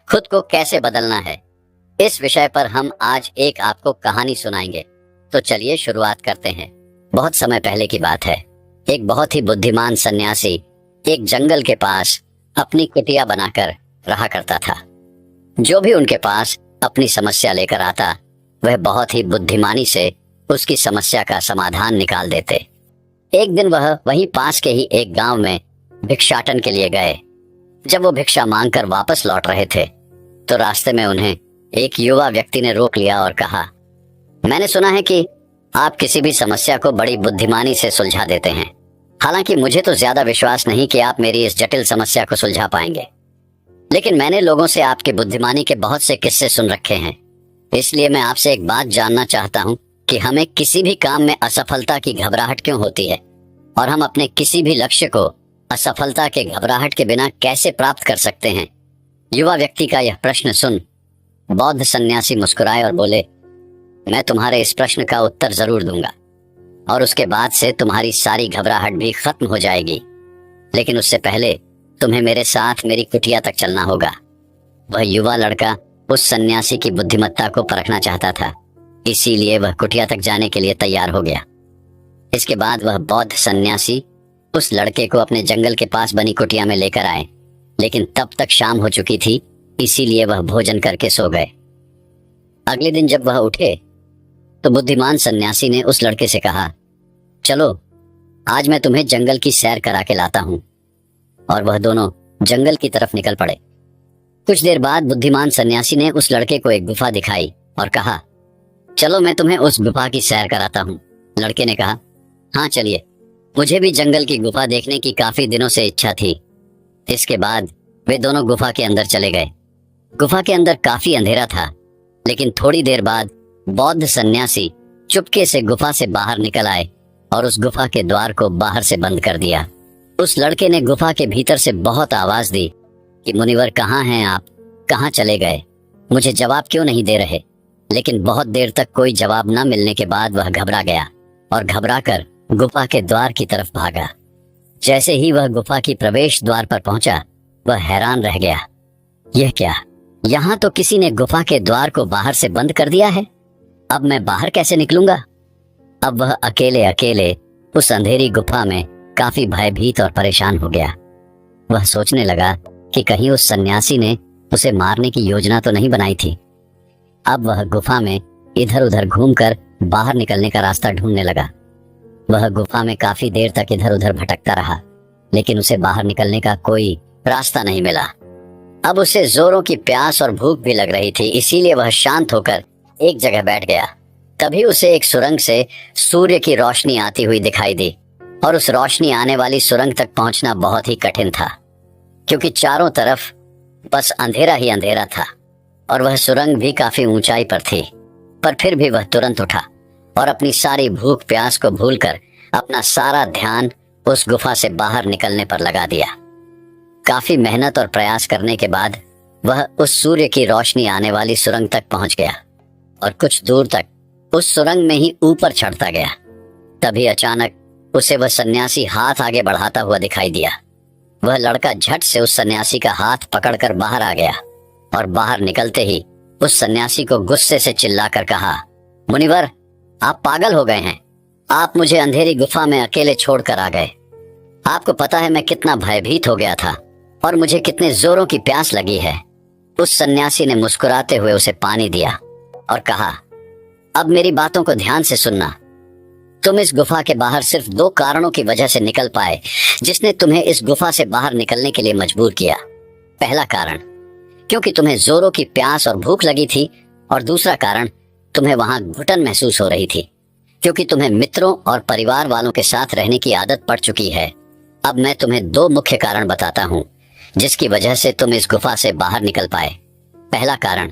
खुद को कैसे बदलना है, इस विषय पर हम आज एक आपको कहानी सुनाएंगे। तो चलिए शुरुआत करते हैं। बहुत समय पहले की बात है। एक बहुत ही बुद्धिमान सन्यासी एक जंगल के पास अपनी कुटिया बनाकर रहा करता था। जो भी उनके पास अपनी समस्या लेकर आता, वह बहुत ही बुद्धिमानी से उसकी समस्या का समाधान निकाल देते। एक दिन वह वहीं पास के ही एक गांव में भिक्षाटन के लिए गए। जब वो भिक्षा मांगकर वापस लौट रहे थे, तो रास्ते में उन्हें एक युवा व्यक्ति ने रोक लिया और कहा, मैंने सुना है कि आप किसी भी समस्या को बड़ी बुद्धिमानी से सुलझा देते हैं। हालांकि मुझे तो ज्यादा विश्वास नहीं कि आप मेरी इस जटिल समस्या को सुलझा पाएंगे, लेकिन मैंने लोगों से आपकी बुद्धिमानी के बहुत से किस्से सुन रखे हैं। इसलिए मैं आपसे एक बात जानना चाहता हूँ कि हमें किसी भी काम में असफलता की घबराहट क्यों होती है, और हम अपने किसी भी लक्ष्य को असफलता के घबराहट के बिना कैसे प्राप्त कर सकते हैं। युवा व्यक्ति का यह प्रश्न सुन बौद्ध सन्यासी मुस्कुराए और बोले, मैं तुम्हारे इस प्रश्न का उत्तर जरूर दूंगा, और उसके बाद से तुम्हारी सारी घबराहट भी खत्म हो जाएगी। लेकिन उससे पहले तुम्हें मेरे साथ मेरी कुटिया तक चलना होगा। वह युवा लड़का उस सन्यासी की बुद्धिमत्ता को परखना चाहता था, इसीलिए वह कुटिया तक जाने के लिए तैयार हो गया। इसके बाद वह बौद्ध सन्यासी उस लड़के को अपने जंगल के पास बनी कुटिया में लेकर आए, लेकिन तब तक शाम हो चुकी थी, इसीलिए वह भोजन करके सो गए। अगले दिन जब वह उठे, तो बुद्धिमान सन्यासी ने उस लड़के से कहा, चलो आज मैं तुम्हें जंगल की सैर करा के लाता हूं। और वह दोनों जंगल की तरफ निकल पड़े। कुछ देर बाद बुद्धिमान सन्यासी ने उस लड़के को एक गुफा दिखाई और कहा, चलो मैं तुम्हें उस गुफा की सैर कराता हूं। लड़के ने कहा, हाँ चलिए, मुझे भी जंगल की गुफा देखने की काफी दिनों से इच्छा थी। इसके बाद वे दोनों गुफा के अंदर चले गए। गुफा के अंदर काफी अंधेरा था, लेकिन थोड़ी देर बाद बौद्ध सन्यासी चुपके से गुफा से बाहर निकल आए और उस गुफा के द्वार को बाहर से बंद कर दिया। उस लड़के ने गुफा के भीतर से बहुत आवाज दी कि मुनिवर कहाँ हैं आप, कहाँ चले गए, मुझे जवाब क्यों नहीं दे रहे। लेकिन बहुत देर तक कोई जवाब न मिलने के बाद वह घबरा गया और घबराकर गुफा के द्वार की तरफ भागा। जैसे ही वह गुफा की प्रवेश द्वार पर पहुंचा, वह हैरान रह गया। यह क्या, यहाँ तो किसी ने गुफा के द्वार को बाहर से बंद कर दिया है। अब मैं बाहर कैसे निकलूंगा। अब वह अकेले अकेले उस अंधेरी गुफा में काफी भयभीत और परेशान हो गया। वह सोचने लगा कि कहीं उस सन्यासी ने उसे मारने की योजना तो नहीं बनाई थी। अब वह गुफा में इधर उधर घूमकर बाहर निकलने का रास्ता ढूंढने लगा। वह गुफा में काफी देर तक इधर उधर भटकता रहा, लेकिन उसे बाहर निकलने का कोई रास्ता नहीं मिला। अब उसे जोरों की प्यास और भूख भी लग रही थी, इसीलिए वह शांत होकर एक जगह बैठ गया। तभी उसे एक सुरंग से सूर्य की रोशनी आती हुई दिखाई दी, और उस रोशनी आने वाली सुरंग तक पहुंचना बहुत ही कठिन था, क्योंकि चारों तरफ बस अंधेरा ही अंधेरा था, और वह सुरंग भी काफी ऊंचाई पर थी। पर फिर भी वह तुरंत उठा और अपनी सारी भूख प्यास को भूलकर अपना सारा ध्यान उस गुफा से बाहर निकलने पर लगा दिया। काफी मेहनत और प्रयास करने के बाद वह उस सूर्य की रोशनी आने वाली सुरंग तक पहुंच गया, और कुछ दूर तक उस सुरंग में ही ऊपर चढ़ता गया। तभी अचानक उसे वह सन्यासी हाथ आगे बढ़ाता हुआ दिखाई दिया। वह लड़का झट से उस सन्यासी का हाथ पकड़कर बाहर आ गया, और बाहर निकलते ही उस सन्यासी को गुस्से से चिल्लाकर कहा, मुनिवर आप पागल हो गए हैं। आप मुझे अंधेरी गुफा में अकेले छोड़कर आ गए। आपको पता है मैं कितना भयभीत हो गया था और मुझे कितने जोरों की प्यास लगी है। उस सन्यासी ने मुस्कुराते हुए उसे पानी दिया और कहा, अब मेरी बातों को ध्यान से सुनना। तुम इस गुफा के बाहर सिर्फ 2 कारणों की वजह से निकल पाए, जिसने तुम्हें इस गुफा से बाहर निकलने के लिए मजबूर किया। पहला कारण, क्योंकि तुम्हें जोरों की प्यास और भूख लगी थी, और दूसरा कारण, तुम्हें वहां घुटन महसूस हो रही थी, क्योंकि तुम्हें मित्रों और परिवार वालों के साथ रहने की आदत पड़ चुकी है। अब मैं तुम्हें 2 मुख्य कारण बताता हूँ जिसकी वजह से तुम इस गुफा से बाहर निकल पाए। पहला कारण,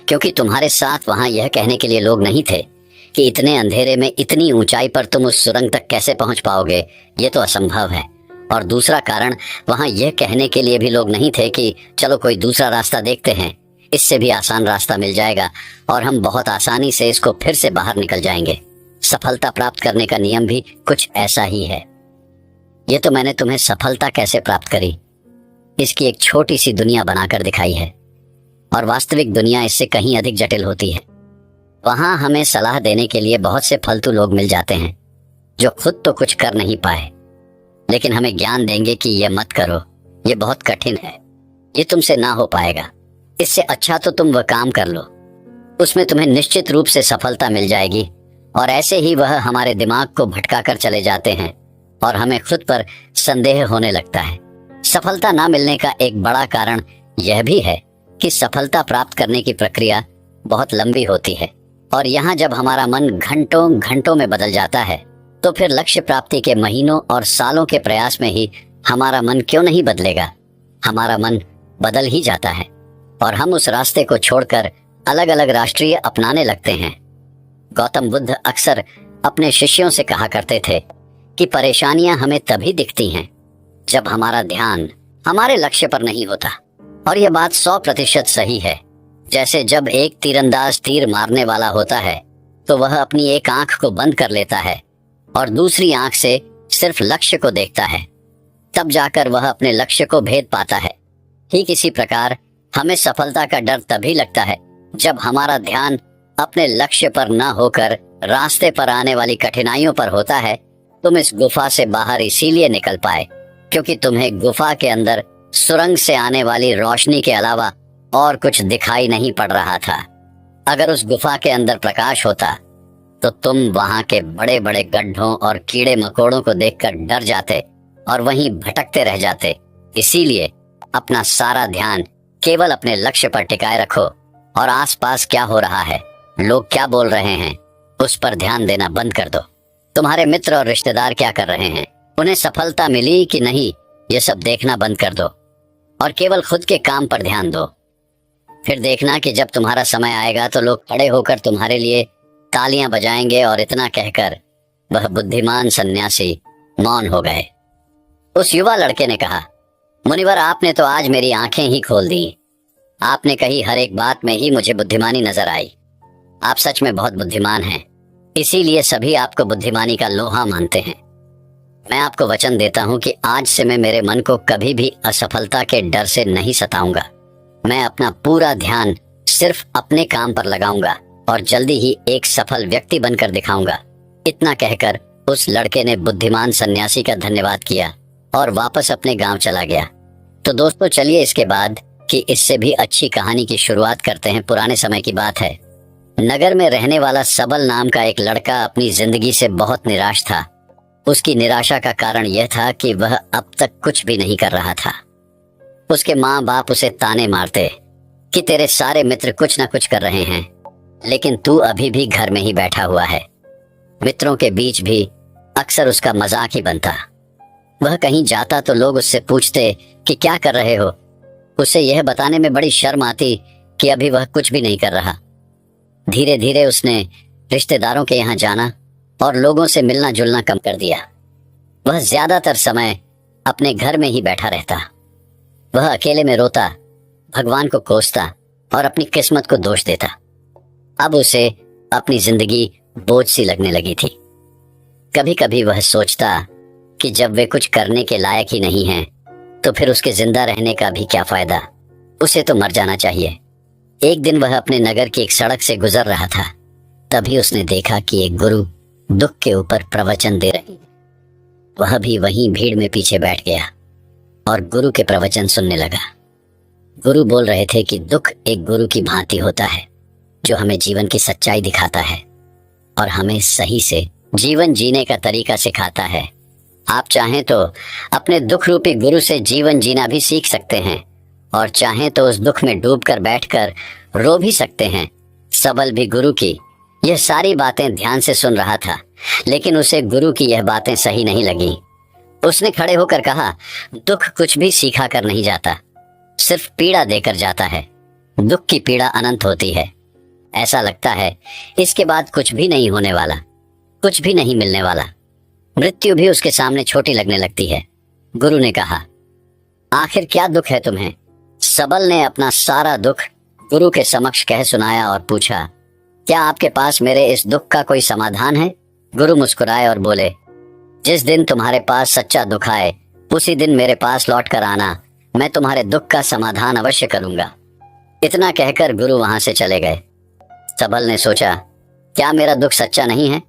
क्योंकि तुम्हारे साथ वहां यह कहने के लिए लोग नहीं थे कि इतने अंधेरे में इतनी ऊंचाई पर तुम उस सुरंग तक कैसे पहुंच पाओगे, ये तो असंभव है। और दूसरा कारण, वहां यह कहने के लिए भी लोग नहीं थे कि चलो कोई दूसरा रास्ता देखते हैं, इससे भी आसान रास्ता मिल जाएगा और हम बहुत आसानी से इसको फिर से बाहर निकल जाएंगे। सफलता प्राप्त करने का नियम भी कुछ ऐसा ही है। ये तो मैंने तुम्हें सफलता कैसे प्राप्त करी, इसकी एक छोटी सी दुनिया बनाकर दिखाई है। और वास्तविक दुनिया इससे कहीं अधिक जटिल होती है। वहां हमें सलाह देने के लिए बहुत से फालतू लोग मिल जाते हैं जो खुद तो कुछ कर नहीं पाए, लेकिन हमें ज्ञान देंगे कि यह मत करो, यह बहुत कठिन है, ये तुमसे ना हो पाएगा, इससे अच्छा तो तुम वह काम कर लो, उसमें तुम्हें निश्चित रूप से सफलता मिल जाएगी। और ऐसे ही वह हमारे दिमाग को भटका कर चले जाते हैं और हमें खुद पर संदेह होने लगता है। सफलता ना मिलने का एक बड़ा कारण यह भी है कि सफलता प्राप्त करने की प्रक्रिया बहुत लंबी होती है, और यहाँ जब हमारा मन घंटों घंटों में बदल जाता है तो फिर लक्ष्य प्राप्ति के महीनों और सालों के प्रयास में ही हमारा मन क्यों नहीं बदलेगा। हमारा मन बदल ही जाता है और हम उस रास्ते को छोड़कर अलग अलग राष्ट्रीय अपनाने लगते हैं। गौतम बुद्ध अक्सर अपने शिष्यों से कहा करते थे कि परेशानियां हमें तभी दिखती हैं जब हमारा ध्यान हमारे लक्ष्य पर नहीं होता। और यह बात 100% सही है। जैसे जब एक तीरंदाज तीर मारने वाला होता है तो वह अपनी एक आंख को बंद कर लेता है और दूसरी आंख से सिर्फ लक्ष्य को देखता है, तब जाकर वह अपने लक्ष्य को भेद पाता है। ठीक इसी प्रकार हमें सफलता का डर तभी लगता है जब हमारा ध्यान अपने लक्ष्य पर न होकर रास्ते पर आने वाली कठिनाइयों पर होता है। तुम इस गुफा से बाहर इसीलिए निकल पाए क्योंकि तुम्हें गुफा के अंदर सुरंग से आने वाली रोशनी के अलावा और कुछ दिखाई नहीं पड़ रहा था। अगर उस गुफा के अंदर प्रकाश होता तो तुम वहां के बड़े बड़े गड्ढों और कीड़े मकोड़ों को देखकर डर जाते और वहीं भटकते रह जाते। इसीलिए अपना सारा ध्यान केवल अपने लक्ष्य पर टिकाए रखो और आसपास क्या हो रहा है, लोग क्या बोल रहे हैं, उस पर ध्यान देना बंद कर दो। तुम्हारे मित्र और रिश्तेदार क्या कर रहे हैं, उन्हें सफलता मिली कि नहीं, ये सब देखना बंद कर दो और केवल खुद के काम पर ध्यान दो। फिर देखना कि जब तुम्हारा समय आएगा तो लोग खड़े होकर तुम्हारे लिए तालियां बजाएंगे। और इतना कहकर वह बुद्धिमान सन्यासी मौन हो गए। उस युवा लड़के ने कहा, मुनिवर, आपने तो आज मेरी आंखें ही खोल दी। आपने कही हर एक बात में ही मुझे बुद्धिमानी नजर आई। आप सच में बहुत बुद्धिमान हैं, इसीलिए सभी आपको बुद्धिमानी का लोहा मानते हैं। मैं आपको वचन देता हूं कि आज से मैं मेरे मन को कभी भी असफलता के डर से नहीं सताऊंगा। मैं अपना पूरा ध्यान सिर्फ अपने काम पर लगाऊंगा और जल्दी ही एक सफल व्यक्ति बनकर दिखाऊंगा। इतना कहकर उस लड़के ने बुद्धिमान सन्यासी का धन्यवाद किया और वापस अपने गांव चला गया। तो दोस्तों, चलिए इसके बाद कि इससे भी अच्छी कहानी की शुरुआत करते हैं। पुराने समय की बात है। नगर में रहने वाला सबल नाम का एक लड़का अपनी जिंदगी से बहुत निराश था। उसकी निराशा का कारण यह था कि वह अब तक कुछ भी नहीं कर रहा था। उसके माँ बाप उसे ताने मारते कि तेरे सारे मित्र कुछ ना कुछ कर रहे हैं, लेकिन तू अभी भी घर में ही बैठा हुआ है। मित्रों के बीच भी अक्सर उसका मजाक ही बनता। वह कहीं जाता तो लोग उससे पूछते कि क्या कर रहे हो। उसे यह बताने में बड़ी शर्म आती कि अभी वह कुछ भी नहीं कर रहा। धीरे धीरे उसने रिश्तेदारों के यहाँ जाना और लोगों से मिलना जुलना कम कर दिया। वह ज्यादातर समय अपने घर में ही बैठा रहता। वह अकेले में रोता, भगवान को कोसता और अपनी किस्मत को दोष देता। अब उसे अपनी जिंदगी बोझ सी लगने लगी थी। कभी कभी वह सोचता कि जब वे कुछ करने के लायक ही नहीं हैं, तो फिर उसके जिंदा रहने का भी क्या फायदा, उसे तो मर जाना चाहिए। एक दिन वह अपने नगर की एक सड़क से गुजर रहा था। तभी उसने देखा कि एक गुरु दुख के ऊपर प्रवचन दे रहे। वह भी वहीं भीड़ में पीछे बैठ गया और गुरु के प्रवचन सुनने लगा। गुरु बोल रहे थे कि दुख एक गुरु की भांति होता है जो हमें जीवन की सच्चाई दिखाता है और हमें सही से जीवन जीने का तरीका सिखाता है। आप चाहें तो अपने दुख रूपी गुरु से जीवन जीना भी सीख सकते हैं और चाहें तो उस दुख में डूबकर बैठकर रो भी सकते हैं। सबल भी गुरु की यह सारी बातें ध्यान से सुन रहा था, लेकिन उसे गुरु की यह बातें सही नहीं लगी। उसने खड़े होकर कहा, दुख कुछ भी सीखा कर नहीं जाता, सिर्फ पीड़ा देकर जाता है। दुख की पीड़ा अनंत होती है। ऐसा लगता है इसके बाद कुछ भी नहीं होने वाला, कुछ भी नहीं मिलने वाला। मृत्यु भी उसके सामने छोटी लगने लगती है। गुरु ने कहा, आखिर क्या दुख है तुम्हें? सबल ने अपना सारा दुख गुरु के समक्ष कह सुनाया और पूछा, क्या आपके पास मेरे इस दुख का कोई समाधान है? गुरु मुस्कुराए और बोले, जिस दिन तुम्हारे पास सच्चा दुख आए उसी दिन मेरे पास लौट कर आना, मैं तुम्हारे दुख का समाधान अवश्य करूंगा। इतना कहकर गुरु वहां से चले गए। सबल ने सोचा, क्या मेरा दुख सच्चा नहीं है?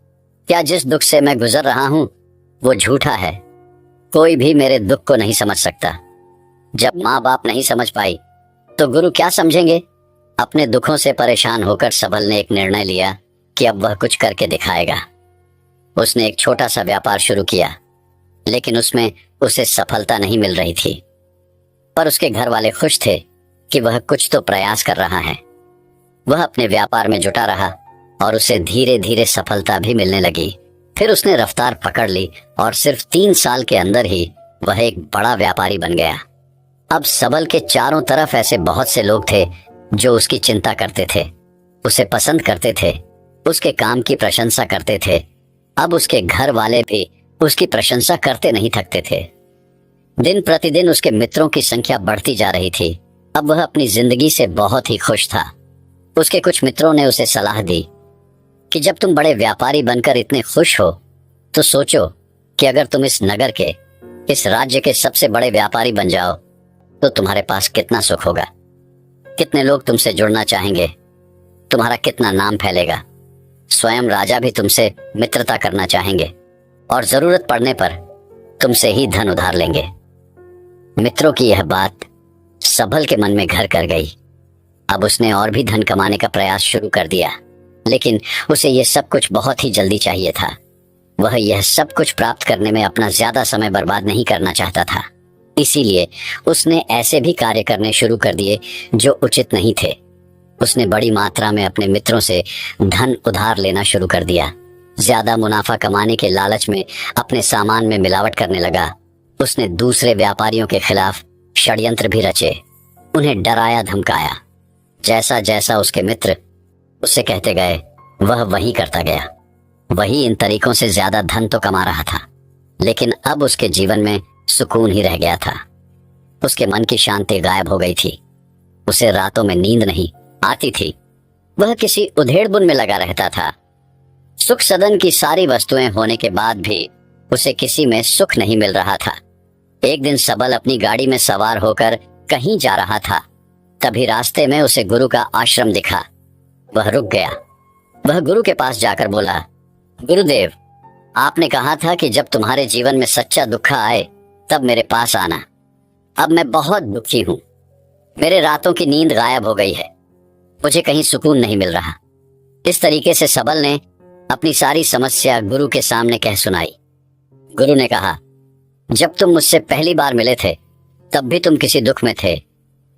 क्या जिस दुख से मैं गुजर रहा हूं वो झूठा है? कोई भी मेरे दुख को नहीं समझ सकता। जब माँ बाप नहीं समझ पाई तो गुरु क्या समझेंगे? अपने दुखों से परेशान होकर सबल ने एक निर्णय लिया कि अब वह कुछ करके दिखाएगा। उसने एक छोटा सा व्यापार शुरू किया, लेकिन उसमें उसे सफलता नहीं मिल रही थी। पर उसके घर वाले खुश थे कि वह कुछ तो प्रयास कर रहा है। वह अपने व्यापार में जुटा रहा और उसे धीरे धीरे सफलता भी मिलने लगी। फिर उसने रफ्तार पकड़ ली और सिर्फ 3 साल के अंदर ही वह एक बड़ा व्यापारी बन गया। अब सबल के चारों तरफ ऐसे बहुत से लोग थे जो उसकी चिंता करते थे, उसे पसंद करते थे, उसके काम की प्रशंसा करते थे। अब उसके घर वाले भी उसकी प्रशंसा करते नहीं थकते थे। दिन प्रतिदिन उसके मित्रों की संख्या बढ़ती जा रही थी। अब वह अपनी जिंदगी से बहुत ही खुश था। उसके कुछ मित्रों ने उसे सलाह दी कि जब तुम बड़े व्यापारी बनकर इतने खुश हो तो सोचो कि अगर तुम इस नगर के, इस राज्य के सबसे बड़े व्यापारी बन जाओ तो तुम्हारे पास कितना सुख होगा, कितने लोग तुमसे जुड़ना चाहेंगे, तुम्हारा कितना नाम फैलेगा। स्वयं राजा भी तुमसे मित्रता करना चाहेंगे और जरूरत पड़ने पर तुमसे ही धन उधार लेंगे। मित्रों की यह बात सबल के मन में घर कर गई। अब उसने और भी धन कमाने का प्रयास शुरू कर दिया, लेकिन उसे यह सब कुछ बहुत ही जल्दी चाहिए था। वह यह सब कुछ प्राप्त करने में अपना ज्यादा समय बर्बाद नहीं करना चाहता था। इसीलिए उसने ऐसे भी कार्य करने शुरू कर दिए जो उचित नहीं थे। उसने बड़ी मात्रा में अपने मित्रों से धन उधार लेना शुरू कर दिया। ज्यादा मुनाफा कमाने के लालच में अपने सामान में मिलावट करने लगा। उसने दूसरे व्यापारियों के खिलाफ षड्यंत्र भी रचे, उन्हें डराया धमकाया। जैसा जैसा उसके मित्र उससे कहते गए वह वही करता गया। वही इन तरीकों से ज्यादा धन तो कमा रहा था, लेकिन अब उसके जीवन में सुकून ही रह गया था। उसके मन की शांति गायब हो गई थी। उसे रातों में नींद नहीं आती थी। वह किसी उधेड़बुन में लगा रहता था। सुख सदन की सारी वस्तुएं होने के बाद भी उसे किसी में सुख नहीं मिल रहा था। एक दिन सबल अपनी गाड़ी में सवार होकर कहीं जा रहा था। तभी रास्ते में उसे गुरु का आश्रम दिखा। वह रुक गया। वह गुरु के पास जाकर बोला, गुरुदेव, आपने कहा था कि जब तुम्हारे जीवन में सच्चा दुख आए तब मेरे पास आना। अब मैं बहुत दुखी हूं। मेरे रातों की नींद गायब हो गई है। मुझे कहीं सुकून नहीं मिल रहा। इस तरीके से सबल ने अपनी सारी समस्या गुरु के सामने कह सुनाई। गुरु ने कहा, जब तुम मुझसे पहली बार मिले थे तब भी तुम किसी दुख में थे।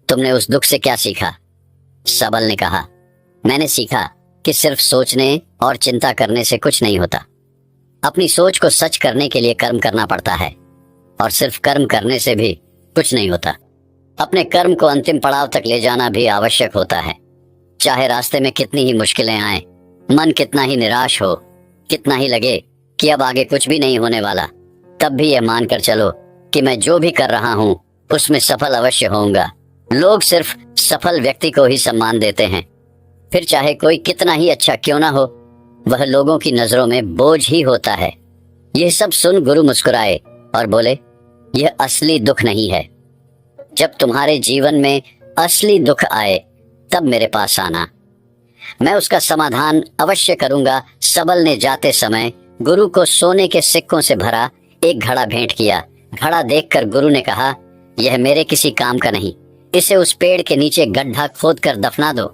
तुमने उस दुख से क्या सीखा? सबल ने कहा, मैंने सीखा कि सिर्फ सोचने और चिंता करने से कुछ नहीं होता। अपनी सोच को सच करने के लिए कर्म करना पड़ता है, और सिर्फ कर्म करने से भी कुछ नहीं होता। अपने कर्म को अंतिम पड़ाव तक ले जाना भी आवश्यक होता है। चाहे रास्ते में कितनी ही मुश्किलें आए, मन कितना ही निराश हो, कितना ही लगे कि अब आगे कुछ भी नहीं होने वाला, तब भी यह मानकर चलो कि मैं जो भी कर रहा हूँ उसमें सफल अवश्य होऊंगा। लोग सिर्फ सफल व्यक्ति को ही सम्मान देते हैं। फिर चाहे कोई कितना ही अच्छा क्यों ना हो, वह लोगों की नजरों में बोझ ही होता है। यह सब सुन गुरु मुस्कुराए और बोले, यह असली दुख नहीं है। जब तुम्हारे जीवन में असली दुख आए तब मेरे पास आना, मैं उसका समाधान अवश्य करूंगा। सबल ने जाते समय गुरु को सोने के सिक्कों से भरा एक घड़ा भेंट किया। घड़ा देखकर गुरु ने कहा, यह मेरे किसी काम का नहीं, इसे उस पेड़ के नीचे गड्ढा खोदकर दफना दो।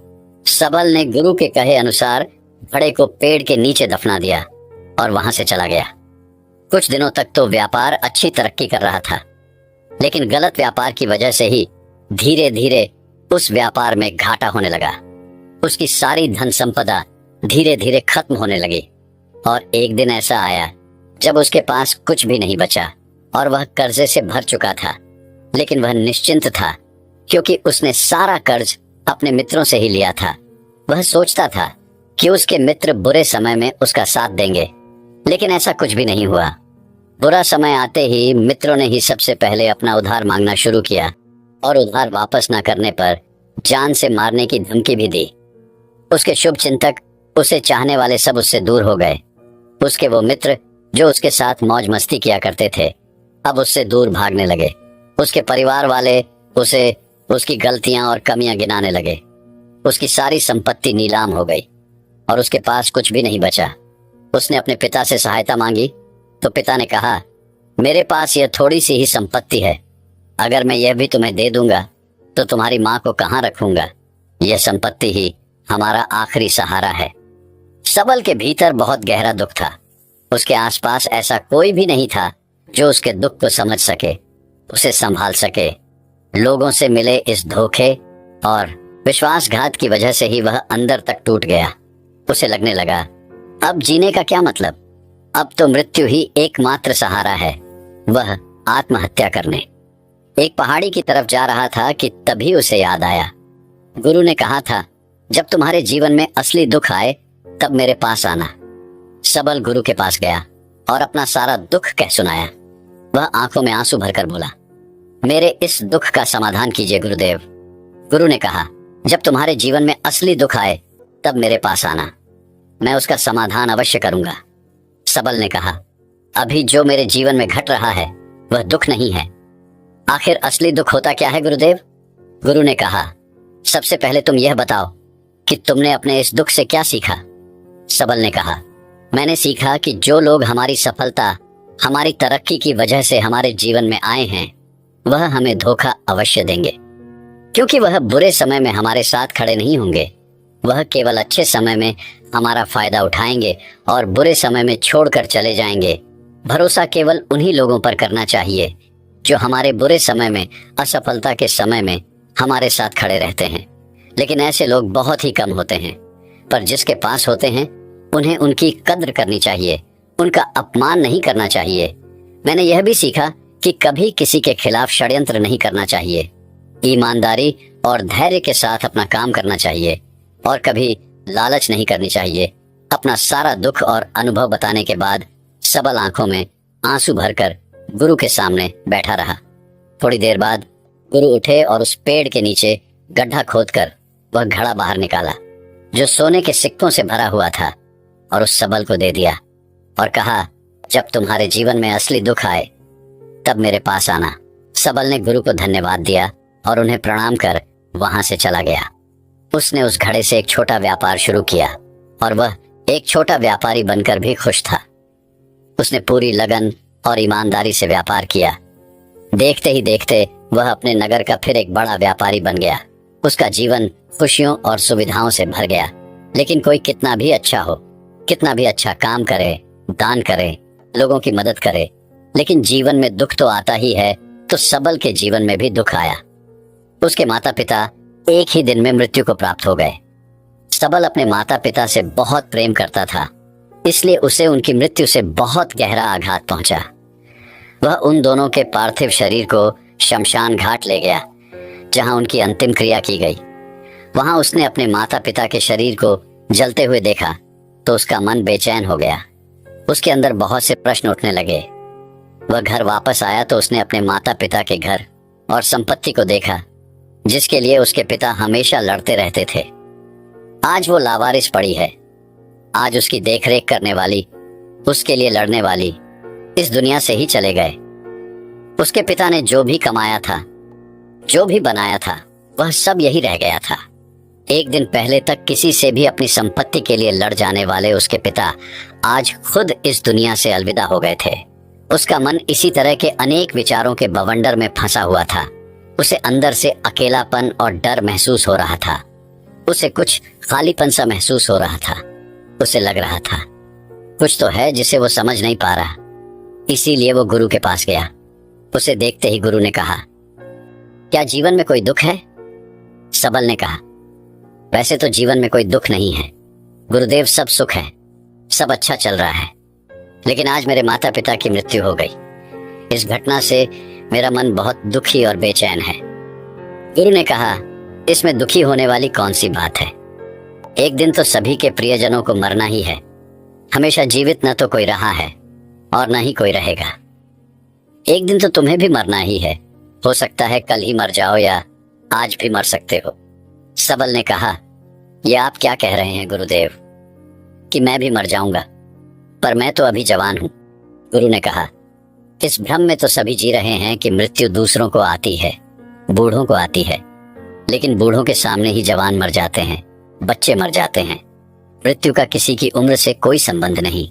सबल ने गुरु के कहे अनुसार घड़े को पेड़ के नीचे दफना दिया और वहां से चला गया। कुछ दिनों तक तो व्यापार अच्छी तरक्की कर रहा था, लेकिन गलत व्यापार की वजह से ही धीरे धीरे उस व्यापार में घाटा होने लगा। उसकी सारी धन संपदा धीरे धीरे खत्म होने लगी और एक दिन ऐसा आया जब उसके पास कुछ भी नहीं बचा और वह कर्जे से भर चुका था। लेकिन वह निश्चिंत था क्योंकि उसने सारा कर्ज अपने मित्रों से ही लिया था। वह सोचता था कि उसके मित्र बुरे समय में उसका साथ देंगे, लेकिन ऐसा कुछ भी नहीं हुआ। बुरा समय आते ही मित्रों ने ही सबसे पहले अपना उधार मांगना शुरू किया और उधार वापस न करने पर जान से मारने की धमकी भी दी। उसके शुभ चिंतक, उसे चाहने वाले सब उससे दूर हो गए। उसके वो मित्र जो उसके साथ मौज मस्ती किया करते थे, अब उससे दूर भागने लगे। उसके परिवार वाले उसे उसकी गलतियां और कमियां गिनाने लगे। उसकी सारी संपत्ति नीलाम हो गई और उसके पास कुछ भी नहीं बचा। उसने अपने पिता से सहायता मांगी तो पिता ने कहा, मेरे पास यह थोड़ी सी ही संपत्ति है, अगर मैं यह भी तुम्हें दे दूंगा तो तुम्हारी माँ को कहाँ रखूंगा? यह संपत्ति ही हमारा आखिरी सहारा है। सबल के भीतर बहुत गहरा दुख था। उसके आसपास ऐसा कोई भी नहीं था जो उसके दुख को समझ सके, उसे संभाल सके। लोगों से मिले इस धोखे और विश्वासघात की वजह से ही वह अंदर तक टूट गया। उसे लगने लगा, अब जीने का क्या मतलब? अब तो मृत्यु ही एकमात्र सहारा है। वह आत्महत्या करने एक पहाड़ी की तरफ जा रहा था कि तभी उसे याद आया, गुरु ने कहा था, जब तुम्हारे जीवन में असली दुख आए तब मेरे पास आना। सबल गुरु के पास गया और अपना सारा दुख कह सुनाया। वह आंखों में आंसू भरकर बोला, मेरे इस दुख का समाधान कीजिए गुरुदेव। गुरु ने कहा, जब तुम्हारे जीवन में असली दुख आए तब मेरे पास आना, मैं उसका समाधान अवश्य करूंगा। सबल ने कहा, अभी जो मेरे जीवन में घट रहा है वह दुख नहीं है। आखिर असली दुख होता क्या है गुरुदेव? गुरु ने कहा, सबसे पहले तुम यह बताओ कि तुमने अपने इस दुख से क्या सीखा? सबल ने कहा, मैंने सीखा कि जो लोग हमारी सफलता, हमारी तरक्की की वजह से हमारे जीवन में आए हैं वह हमें धोखा अवश्य देंगे, क्योंकि वह बुरे समय में हमारे साथ खड़े नहीं होंगे। वह केवल अच्छे समय में हमारा फायदा उठाएंगे और बुरे समय में छोड़कर चले जाएंगे। भरोसा केवल उन्हीं लोगों पर करना चाहिए जो हमारे बुरे समय में, असफलता के समय में हमारे साथ खड़े रहते हैं। लेकिन ऐसे लोग बहुत ही कम होते हैं, पर जिसके पास होते हैं उन्हें उनकी कद्र करनी चाहिए, उनका अपमान नहीं करना चाहिए। मैंने यह भी सीखा कि कभी किसी के खिलाफ षड्यंत्र नहीं करना चाहिए। ईमानदारी और धैर्य के साथ अपना काम करना चाहिए और कभी लालच नहीं करनी चाहिए। अपना सारा दुख और अनुभव बताने के बाद सबल आंखों में आंसू भरकर गुरु के सामने बैठा रहा। थोड़ी देर बाद गुरु उठे और उस पेड़ के नीचे गड्ढा खोदकर वह घड़ा बाहर निकाला जो सोने के सिक्कों से भरा हुआ था और उस सबल को दे दिया और कहा, जब तुम्हारे जीवन में असली दुख आए तब मेरे पास आना। सबल ने गुरु को धन्यवाद दिया और उन्हें प्रणाम कर वहां से चला गया। उसने उस घड़े से एक छोटा व्यापार शुरू किया और वह एक छोटा व्यापारी बनकर भी खुश था। उसने पूरी लगन और ईमानदारी से व्यापार किया। देखते ही देखते वह अपने नगर का फिर एक बड़ा व्यापारी बन गया। उसका जीवन खुशियों और सुविधाओं से भर गया। लेकिन कोई कितना भी अच्छा हो, कितना भी अच्छा काम करे, दान करे, लोगों की मदद करे, लेकिन जीवन में दुख तो आता ही है। तो सबल के जीवन में भी दुख आया। उसके माता पिता एक ही दिन में मृत्यु को प्राप्त हो गए। सबल अपने माता पिता से बहुत प्रेम करता था, इसलिए उसे उनकी मृत्यु से बहुत गहरा आघात पहुंचा। वह उन दोनों के पार्थिव शरीर को शमशान घाट ले गया जहां उनकी अंतिम क्रिया की गई। वहां उसने अपने माता पिता के शरीर को जलते हुए देखा तो उसका मन बेचैन हो गया। उसके अंदर बहुत से प्रश्न उठने लगे। वह घर वापस आया तो उसने अपने माता पिता के घर और संपत्ति को देखा जिसके लिए उसके पिता हमेशा लड़ते रहते थे। आज वो लावारिस पड़ी है। आज उसकी देखरेख करने वाली, उसके लिए लड़ने वाली इस दुनिया से ही चले गए। उसके पिता ने जो भी कमाया था, जो भी बनाया था, वह सब यही रह गया था। एक दिन पहले तक किसी से भी अपनी संपत्ति के लिए लड़ जाने वाले उसके पिता आज खुद इस दुनिया से अलविदा हो गए थे। उसका मन इसी तरह के अनेक विचारों के बवंडर में फंसा हुआ था। उसे अंदर से अकेलापन और डर महसूस हो रहा था। उसे कुछ खालीपन सा महसूस हो रहा था। उसे लग रहा था कुछ तो है जिसे वो समझ नहीं पा रहा। इसीलिए वो गुरु के पास गया। उसे देखते ही गुरु ने कहा, क्या जीवन में कोई दुख है? सबल ने कहा, वैसे तो जीवन में कोई दुख नहीं है गुरुदेव, सब सुख है, सब अच्छा चल रहा है। लेकिन आज मेरे माता पिता की मृत्यु हो गई। इस घटना से मेरा मन बहुत दुखी और बेचैन है। गुरु ने कहा, इसमें दुखी होने वाली कौन सी बात है? एक दिन तो सभी के प्रियजनों को मरना ही है। हमेशा जीवित न तो कोई रहा है और न ही कोई रहेगा। एक दिन तो तुम्हें भी मरना ही है। हो सकता है कल ही मर जाओ या आज भी मर सकते हो। सबल ने कहा, यह आप क्या कह रहे हैं गुरुदेव कि मैं भी मर जाऊंगा? पर मैं तो अभी जवान हूं। गुरु ने कहा, इस भ्रम में तो सभी जी रहे हैं कि मृत्यु दूसरों को आती है, बूढ़ों को आती है, लेकिन बूढ़ों के सामने ही जवान मर जाते हैं, बच्चे मर जाते हैं। मृत्यु का किसी की उम्र से कोई संबंध नहीं,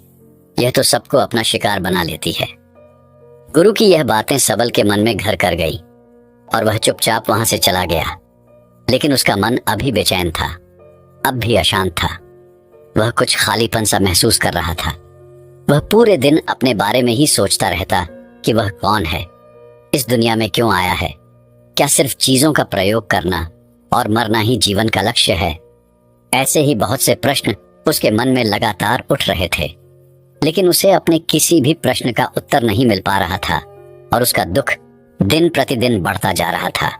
यह तो सबको अपना शिकार बना लेती है। गुरु की यह बातें सबल के मन में घर कर गई और वह चुपचाप वहां से चला गया। लेकिन उसका मन अभी बेचैन था, अब भी अशांत था। वह कुछ खालीपन सा महसूस कर रहा था। वह पूरे दिन अपने बारे में ही सोचता रहता कि वह कौन है, इस दुनिया में क्यों आया है। क्या सिर्फ चीजों का प्रयोग करना और मरना ही जीवन का लक्ष्य है? ऐसे ही बहुत से प्रश्न उसके मन में लगातार उठ रहे थे, लेकिन उसे अपने किसी भी प्रश्न का उत्तर नहीं मिल पा रहा था और उसका दुख दिन प्रतिदिन बढ़ता जा रहा था।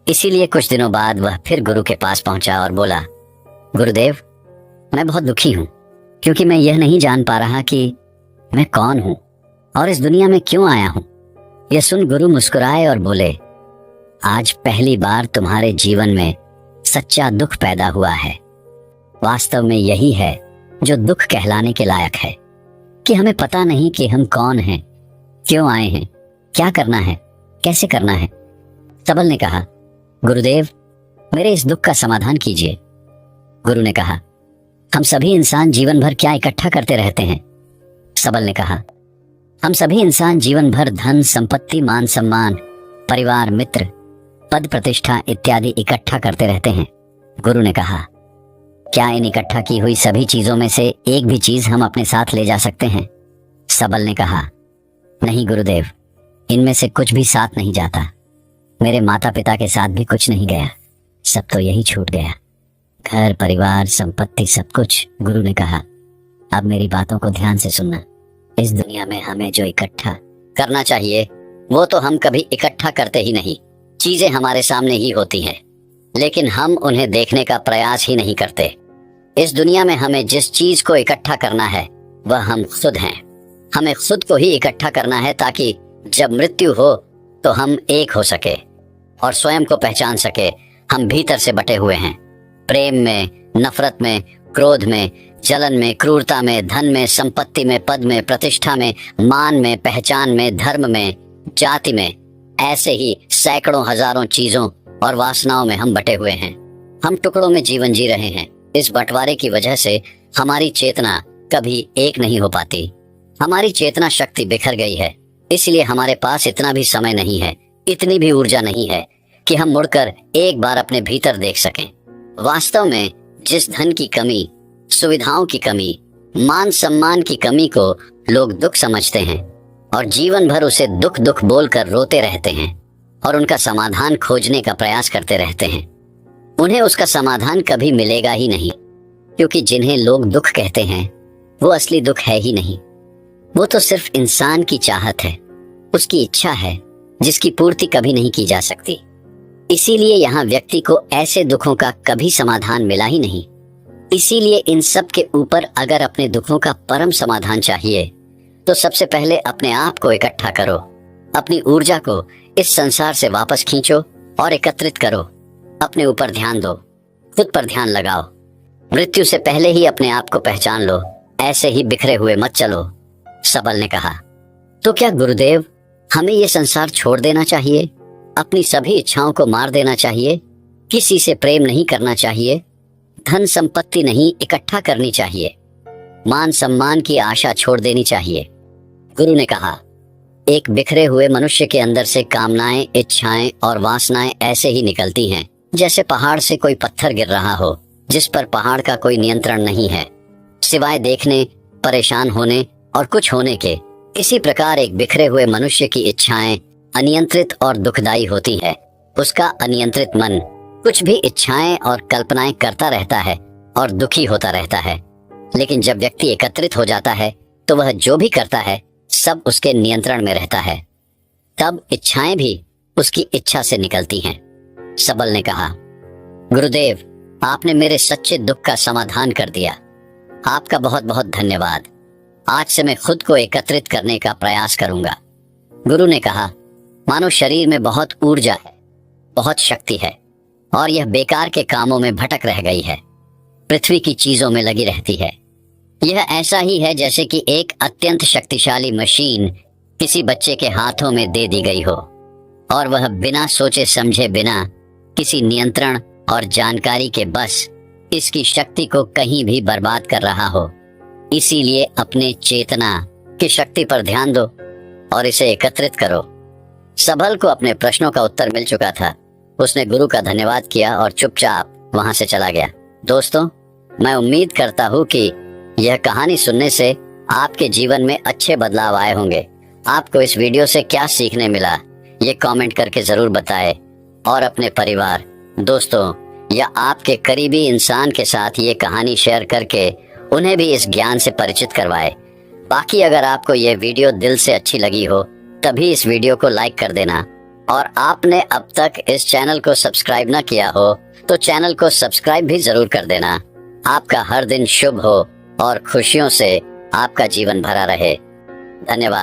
इसीलिए कुछ दिनों बाद वह फिर गुरु के पास पहुंचा और बोला, गुरुदेव, मैं बहुत दुखी हूं क्योंकि मैं यह नहीं जान पा रहा कि मैं कौन हूं और इस दुनिया में क्यों आया हूं। यह सुन गुरु मुस्कुराए और बोले, आज पहली बार तुम्हारे जीवन में सच्चा दुख पैदा हुआ है। वास्तव में यही है जो दुख कहलाने के लायक है, कि हमें पता नहीं कि हम कौन हैं, क्यों आए हैं, क्या करना है, कैसे करना है। सबल ने कहा, गुरुदेव, मेरे इस दुख का समाधान कीजिए। गुरु ने कहा, हम सभी इंसान जीवन भर क्या इकट्ठा करते रहते हैं? सबल ने कहा, हम सभी इंसान जीवन भर धन, संपत्ति, मान सम्मान, परिवार, मित्र, पद प्रतिष्ठा इत्यादि इकट्ठा करते रहते हैं। गुरु ने कहा, क्या इन इकट्ठा की हुई सभी चीजों में से एक भी चीज हम अपने साथ ले जा सकते हैं? सबल ने कहा, नहीं गुरुदेव, इनमें से कुछ भी साथ नहीं जाता। मेरे माता पिता के साथ भी कुछ नहीं गया, सब तो यही छूट गया, घर, परिवार, संपत्ति, सब कुछ। गुरु ने कहा, अब मेरी बातों को ध्यान से सुनना। इस दुनिया में हमें जो इकट्ठा करना चाहिए वो तो हम कभी इकट्ठा करते ही नहीं। चीजें हमारे सामने ही होती हैं, लेकिन हम उन्हें देखने का प्रयास ही नहीं करते। इस दुनिया में हमें जिस चीज को इकट्ठा करना है वह हम खुद हैं। हमें खुद को ही इकट्ठा करना है ताकि जब मृत्यु हो तो हम एक हो सके और स्वयं को पहचान सके। हम भीतर से बटे हुए हैं, प्रेम में, नफरत में, क्रोध में, जलन में, क्रूरता में, धन में, संपत्ति में, पद में, प्रतिष्ठा में, मान में, पहचान में, धर्म में, जाति में। ऐसे ही सैकड़ों हजारों चीजों और वासनाओं में हम बटे हुए हैं। हम टुकड़ों में जीवन जी रहे हैं। इस बंटवारे की वजह से हमारी चेतना कभी एक नहीं हो पाती। हमारी चेतना शक्ति बिखर गई है, इसलिए हमारे पास इतना भी समय नहीं है, इतनी भी ऊर्जा नहीं है कि हम मुड़कर एक बार अपने भीतर देख सकें। वास्तव में जिस धन की कमी, सुविधाओं की कमी, मान सम्मान की कमी को लोग दुख समझते हैं और जीवन भर उसे दुख दुख बोलकर रोते रहते हैं और उनका समाधान खोजने का प्रयास करते रहते हैं, उन्हें उसका समाधान कभी मिलेगा ही नहीं। क्योंकि जिन्हें लोग दुख कहते हैं वो असली दुख है ही नहीं। वो तो सिर्फ इंसान की चाहत है, उसकी इच्छा है, जिसकी पूर्ति कभी नहीं की जा सकती। इसीलिए यहाँ व्यक्ति को ऐसे दुखों का कभी समाधान मिला ही नहीं। इसीलिए इन सब के ऊपर अगर अपने दुखों का परम समाधान चाहिए तो सबसे पहले अपने आप को इकट्ठा करो। अपनी ऊर्जा को इस संसार से वापस खींचो और एकत्रित करो। अपने ऊपर ध्यान दो, खुद पर ध्यान लगाओ। मृत्यु से पहले ही अपने आप को पहचान लो, ऐसे ही बिखरे हुए मत चलो। सबल ने कहा, तो क्या गुरुदेव, हमें ये संसार छोड़ देना चाहिए? अपनी सभी इच्छाओं को मार देना चाहिए? किसी से प्रेम नहीं करना चाहिए? धन संपत्ति नहीं इकट्ठा करनी चाहिए? मान सम्मान की आशा छोड़ देनी चाहिए? गुरु ने कहा, एक बिखरे हुए मनुष्य के अंदर से कामनाएं, इच्छाएं और वासनाएं ऐसे ही निकलती हैं जैसे पहाड़ से कोई पत्थर गिर रहा हो, जिस पर पहाड़ का कोई नियंत्रण नहीं है सिवाय देखने, परेशान होने और कुछ होने के। इसी प्रकार एक बिखरे हुए मनुष्य की इच्छाएं अनियंत्रित और दुखदायी होती है। उसका अनियंत्रित मन कुछ भी इच्छाएं और कल्पनाएं करता रहता है और दुखी होता रहता है। लेकिन जब व्यक्ति एकत्रित हो जाता है तो वह जो भी करता है सब उसके नियंत्रण में रहता है। तब इच्छाएं भी उसकी इच्छा से निकलती हैं। सबल ने कहा, गुरुदेव, आपने मेरे सच्चे दुख का समाधान कर दिया। आपका बहुत बहुत धन्यवाद। आज से मैं खुद को एकत्रित करने का प्रयास करूंगा। गुरु ने कहा, मानो शरीर में बहुत ऊर्जा है, बहुत शक्ति है और यह बेकार के कामों में भटक रह गई है, पृथ्वी की चीजों में लगी रहती है। यह ऐसा ही है जैसे कि एक अत्यंत शक्तिशाली मशीन किसी बच्चे के हाथों में दे दी गई हो और वह बिना सोचे समझे, बिना किसी नियंत्रण और जानकारी के बस इसकी शक्ति को कहीं भी बर्बाद कर रहा हो। इसीलिए अपने चेतना की शक्ति पर ध्यान दो और इसे एकत्रित करो। सबल को अपने प्रश्नों का उत्तर मिल चुका था। उसने गुरु का धन्यवाद किया और चुपचाप वहां से चला गया। दोस्तों, मैं उम्मीद करता हूँ कि यह कहानी सुनने से आपके जीवन में अच्छे बदलाव आए होंगे। आपको इस वीडियो से क्या सीखने मिला, ये कमेंट करके जरूर बताएं और अपने परिवार, दोस्तों या आपके करीबी इंसान के साथ ये कहानी शेयर करके उन्हें भी इस ज्ञान से परिचित करवाएं। बाकी अगर आपको ये वीडियो दिल से अच्छी लगी हो तभी इस वीडियो को लाइक कर देना, और आपने अब तक इस चैनल को सब्सक्राइब न किया हो तो चैनल को सब्सक्राइब भी जरूर कर देना। आपका हर दिन शुभ हो और खुशियों से आपका जीवन भरा रहे। धन्यवाद।